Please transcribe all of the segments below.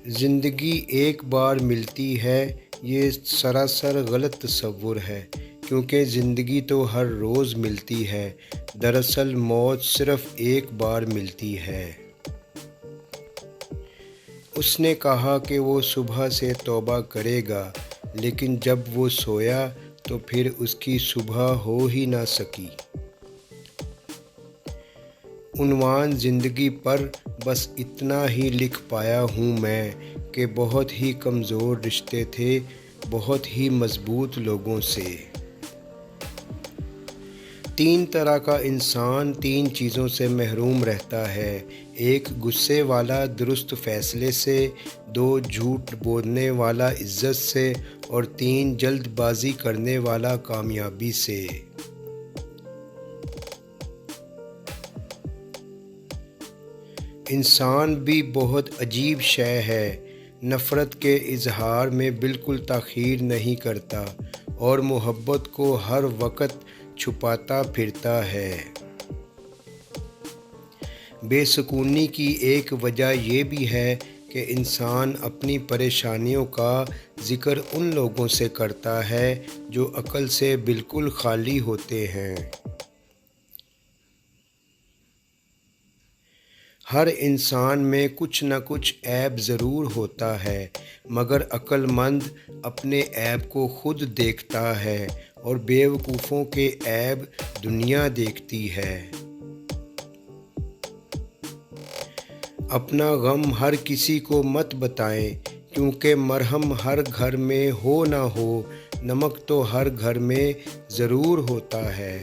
زندگی ایک بار ملتی ہے، یہ سراسر غلط تصور ہے، کیونکہ زندگی تو ہر روز ملتی ہے۔ دراصل موت صرف ایک بار ملتی ہے۔ اس نے کہا کہ وہ صبح سے توبہ کرے گا، لیکن جب وہ سویا تو پھر اس کی صبح ہو ہی نہ سکی۔ عنوان زندگی پر بس اتنا ہی لکھ پایا ہوں میں کہ بہت ہی کمزور رشتے تھے، بہت ہی مضبوط لوگوں سے۔ 3 طرح کا انسان 3 چیزوں سے محروم رہتا ہے: 1 غصے والا درست فیصلے سے، 2 جھوٹ بولنے والا عزت سے، اور 3 جلد بازی کرنے والا کامیابی سے۔ انسان بھی بہت عجیب شے ہے، نفرت کے اظہار میں بالکل تاخیر نہیں کرتا اور محبت کو ہر وقت چھپاتا پھرتا ہے۔ بے سکونی کی ایک وجہ یہ بھی ہے کہ انسان اپنی پریشانیوں کا ذکر ان لوگوں سے کرتا ہے جو عقل سے بالکل خالی ہوتے ہیں۔ ہر انسان میں کچھ نہ کچھ عیب ضرور ہوتا ہے، مگر عقل مند اپنے عیب کو خود دیکھتا ہے اور بیوقوفوں کے عیب دنیا دیکھتی ہے۔ اپنا غم ہر کسی کو مت بتائیں، کیونکہ مرہم ہر گھر میں ہو نہ ہو، نمک تو ہر گھر میں ضرور ہوتا ہے۔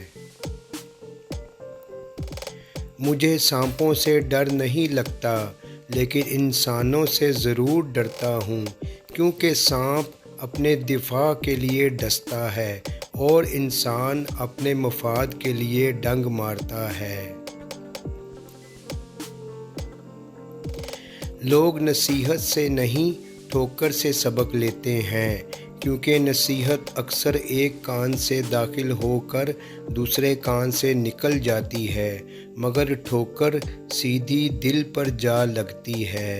مجھے سانپوں سے ڈر نہیں لگتا، لیکن انسانوں سے ضرور ڈرتا ہوں، کیونکہ سانپ اپنے دفاع کے لیے ڈستا ہے اور انسان اپنے مفاد کے لیے ڈنگ مارتا ہے۔ لوگ نصیحت سے نہیں، ٹھوکر سے سبق لیتے ہیں، کیونکہ نصیحت اکثر ایک کان سے داخل ہو کر دوسرے کان سے نکل جاتی ہے، مگر ٹھوکر سیدھی دل پر جا لگتی ہے۔